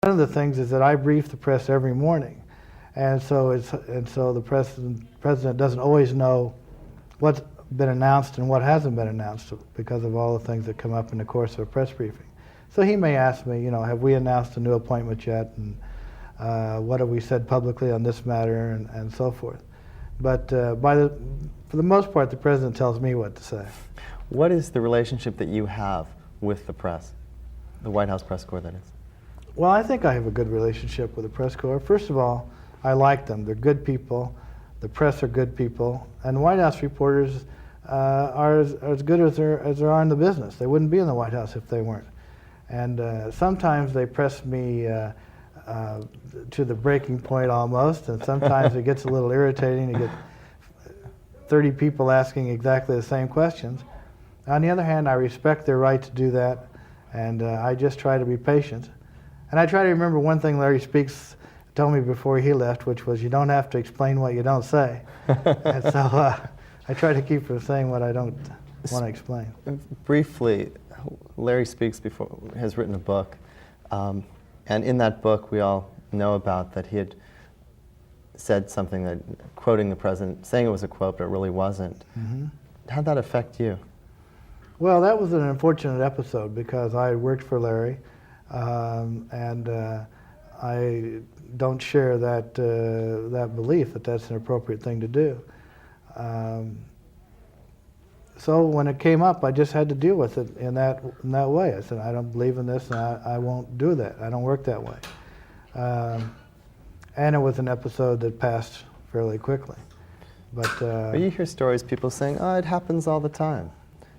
of the things is that I brief the press every morning, and so the president doesn't always know what's been announced and what hasn't been announced because of all the things that come up in the course of a press briefing. So he may ask me, have we announced a new appointment yet, and what have we said publicly on this matter, and so forth. But for the most part, the president tells me what to say. What is the relationship that you have with the press, the White House press corps, that is? Well, I think I have a good relationship with the press corps. First of all, I like them. They're good people. The press are good people. And White House reporters are as good as there are in the business. They wouldn't be in the White House if they weren't. And sometimes they press me to the breaking point almost, and sometimes it gets a little irritating to get 30 people asking exactly the same questions. On the other hand, I respect their right to do that, and I just try to be patient. And I try to remember one thing Larry Speakes told me before he left, which was you don't have to explain what you don't say. And so I try to keep from saying what I don't want to explain. Briefly, Larry Speakes has written a book, and in that book we all know about that he had said something that, quoting the president, saying it was a quote, but it really wasn't. Mm-hmm. How'd that affect you? Well, that was an unfortunate episode because I had worked for Larry, and I don't share that belief that that's an appropriate thing to do. So when it came up, I just had to deal with it in that way. I said, I don't believe in this, and I won't do that. I don't work that way. And it was an episode that passed fairly quickly. But you hear stories, people saying, "Oh, it happens all the time."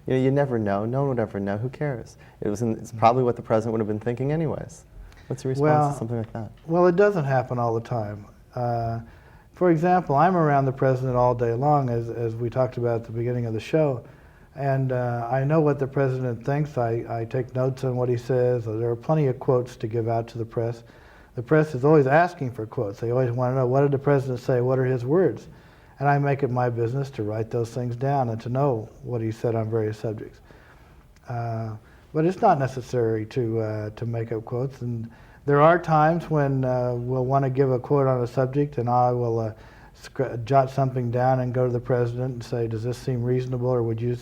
You never know. No one would ever know. Who cares? It's probably what the president would have been thinking anyways. What's your response to something like that? Well, it doesn't happen all the time. For example, I'm around the president all day long, as we talked about at the beginning of the show, and I know what the president thinks. I take notes on what he says. There are plenty of quotes to give out to the press. The press is always asking for quotes. They always want to know, what did the president say? What are his words? And I make it my business to write those things down and to know what he said on various subjects. But it's not necessary to make up quotes. And there are times when we'll want to give a quote on a subject, and I will jot something down and go to the president and say, does this seem reasonable, or would you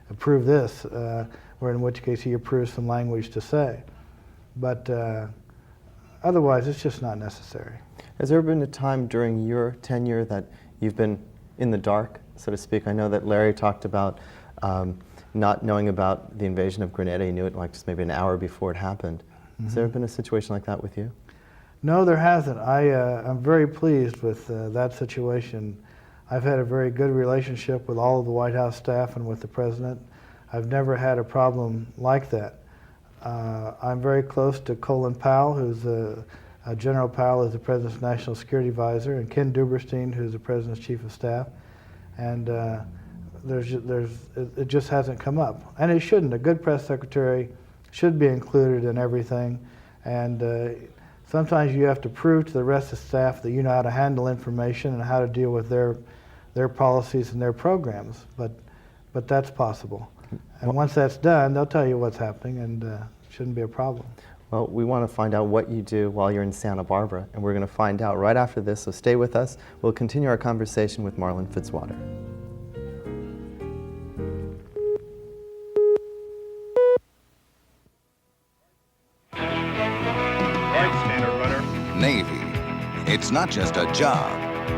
approve this? Or in which case he approves some language to say. But otherwise, it's just not necessary. Has there been a time during your tenure that you've been in the dark, so to speak? I know that Larry talked about not knowing about the invasion of Grenada. He knew it like just maybe an hour before it happened. Mm-hmm. Has there been a situation like that with you? No, there hasn't. I'm very pleased with that situation. I've had a very good relationship with all of the White House staff and with the president. I've never had a problem like that. I'm very close to Colin Powell, who's General Powell is the President's National Security Advisor, and Ken Duberstein, who's the President's Chief of Staff. And it just hasn't come up. And it shouldn't. A good press secretary should be included in everything. And sometimes you have to prove to the rest of the staff that you know how to handle information and how to deal with their policies and their programs. But that's possible. And once that's done, they'll tell you what's happening, and it shouldn't be a problem. Well, we want to find out what you do while you're in Santa Barbara, and we're going to find out right after this, so stay with us. We'll continue our conversation with Marlin Fitzwater. Navy. It's not just a job.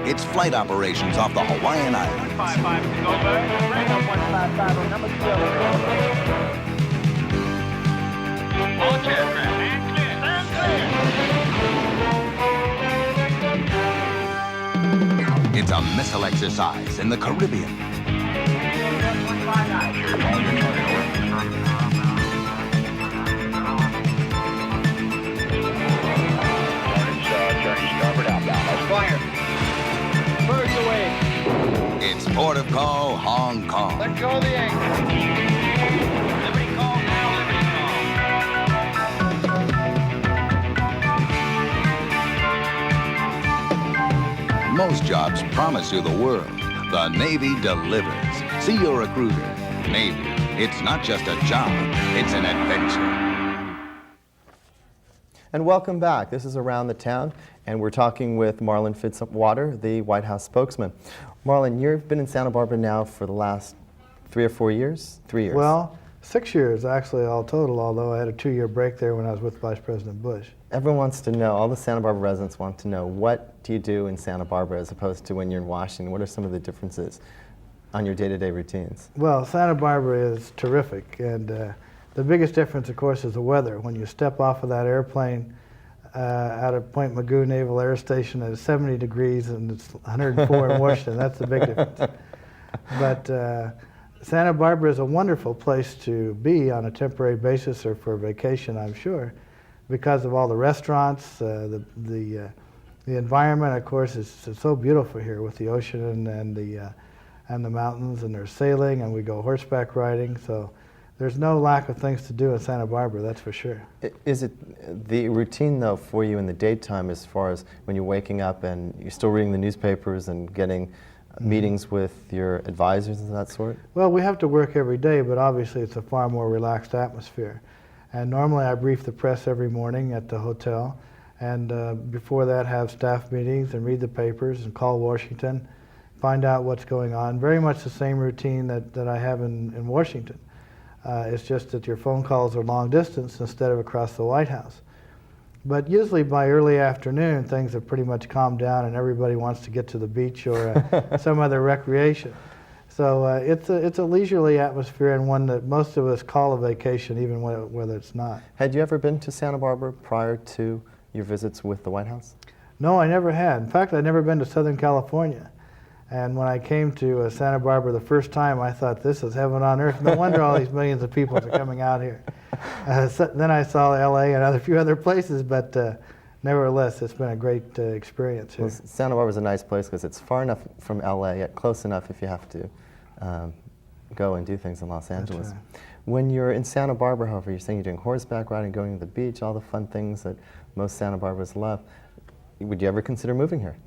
It's flight operations off the Hawaiian Islands. 155 go back. Bring up 155 on number 2. All jet craft. It's a missile exercise in the Caribbean. It's port of call, Hong Kong. Let go of the anchor. Liberty call, now Liberty call. Most jobs promise you the world. The Navy delivers. See your recruiter. Navy. It's not just a job, it's an adventure. And welcome back. This is Around the Town, and we're talking with Marlin Fitzwater, the White House spokesman. Marlin, you've been in Santa Barbara now for the last 3 or 4 years? 3 years. Well, 6 years actually all total, although I had a 2-year break there when I was with Vice President Bush. Everyone wants to know, all the Santa Barbara residents want to know, what do you do in Santa Barbara as opposed to when you're in Washington? What are some of the differences on your day-to-day routines? Well, Santa Barbara is terrific, and the biggest difference, of course, is the weather. When you step off of that airplane out of Point Mugu Naval Air Station at 70 degrees and it's 104 in Washington, that's the big difference. But Santa Barbara is a wonderful place to be on a temporary basis or for vacation, I'm sure, because of all the restaurants, the environment, of course, is so beautiful here with the ocean and the mountains, and there's sailing, and we go horseback riding, so there's no lack of things to do in Santa Barbara, that's for sure. Is it the routine, though, for you in the daytime as far as when you're waking up and you're still reading the newspapers and getting meetings with your advisors and that sort? Well, we have to work every day, but obviously it's a far more relaxed atmosphere. And normally I brief the press every morning at the hotel, and before that have staff meetings and read the papers and call Washington, find out what's going on. Very much the same routine that I have in Washington. It's just that your phone calls are long distance instead of across the White House. But usually by early afternoon, things have pretty much calmed down and everybody wants to get to the beach or some other recreation. So it's a leisurely atmosphere, and one that most of us call a vacation, even whether it's not. Had you ever been to Santa Barbara prior to your visits with the White House? No, I never had. In fact, I'd never been to Southern California. And when I came to Santa Barbara the first time, I thought, this is heaven on earth. No wonder all these millions of people are coming out here. Then I saw LA and a few other places, but nevertheless, it's been a great experience here. Well, Santa Barbara is a nice place because it's far enough from LA, yet close enough if you have to go and do things in Los Angeles. That's right. When you're in Santa Barbara, however, you're saying you're doing horseback riding, going to the beach, all the fun things that most Santa Barbara's love. Would you ever consider moving here?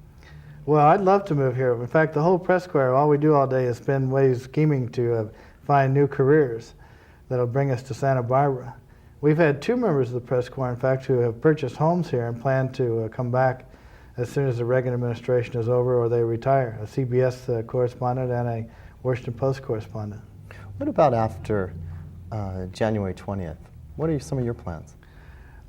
Well, I'd love to move here. In fact, the whole press corps, all we do all day is spend ways scheming to find new careers that'll bring us to Santa Barbara. We've had 2 members of the press corps, in fact, who have purchased homes here and plan to come back as soon as the Reagan administration is over or they retire, a CBS correspondent and a Washington Post correspondent. What about after January 20th? What are some of your plans?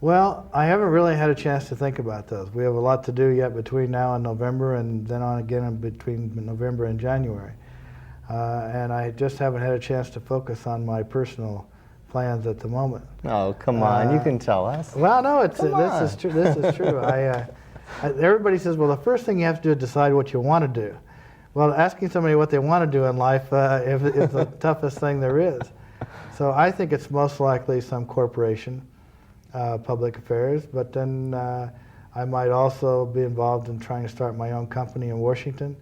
Well, I haven't really had a chance to think about those. We have a lot to do yet between now and November, and then on again between November and January. And I just haven't had a chance to focus on my personal plans at the moment. Oh, come on, you can tell us. Well, no, this on. is true. This is true. Everybody says, well, the first thing you have to do is decide what you want to do. Well, asking somebody what they want to do in life is the toughest thing there is. So I think it's most likely some corporation. Public affairs, but then I might also be involved in trying to start my own company in Washington,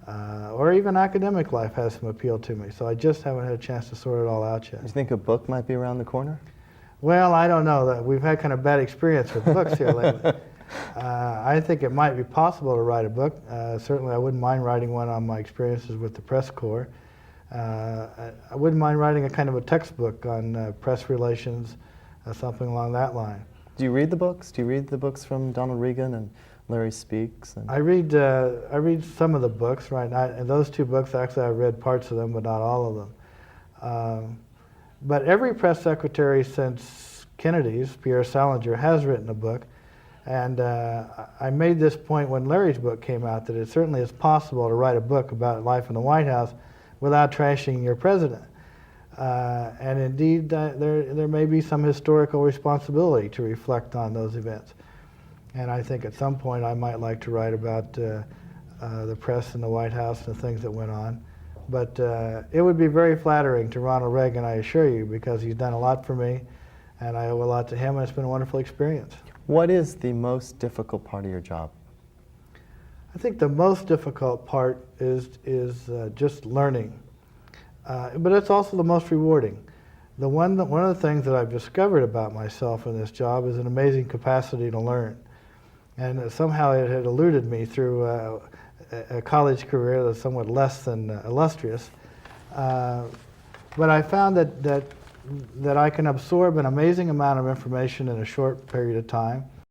or even academic life has some appeal to me, so I just haven't had a chance to sort it all out yet. Do you think a book might be around the corner? Well, I don't know. We've had kind of bad experience with books here lately. I think it might be possible to write a book. Certainly I wouldn't mind writing one on my experiences with the press corps. I wouldn't mind writing a kind of a textbook on press relations, something along that line. Do you read the books? Do you read the books from Ronald Reagan and Larry Speaks? I read some of the books, right? And those 2 books, actually, I've read parts of them, but not all of them. But every press secretary since Kennedy's, Pierre Salinger, has written a book. And I made this point when Larry's book came out, that it certainly is possible to write a book about life in the White House without trashing your president. And indeed, there may be some historical responsibility to reflect on those events. And I think at some point I might like to write about the press in the White House and the things that went on. But it would be very flattering to Ronald Reagan, I assure you, because he's done a lot for me, and I owe a lot to him, and it's been a wonderful experience. What is the most difficult part of your job? I think the most difficult part is just learning. But it's also the most rewarding. One of the things that I've discovered about myself in this job is an amazing capacity to learn. And somehow it had eluded me through a college career that's somewhat less than illustrious. But I found that I can absorb an amazing amount of information in a short period of time.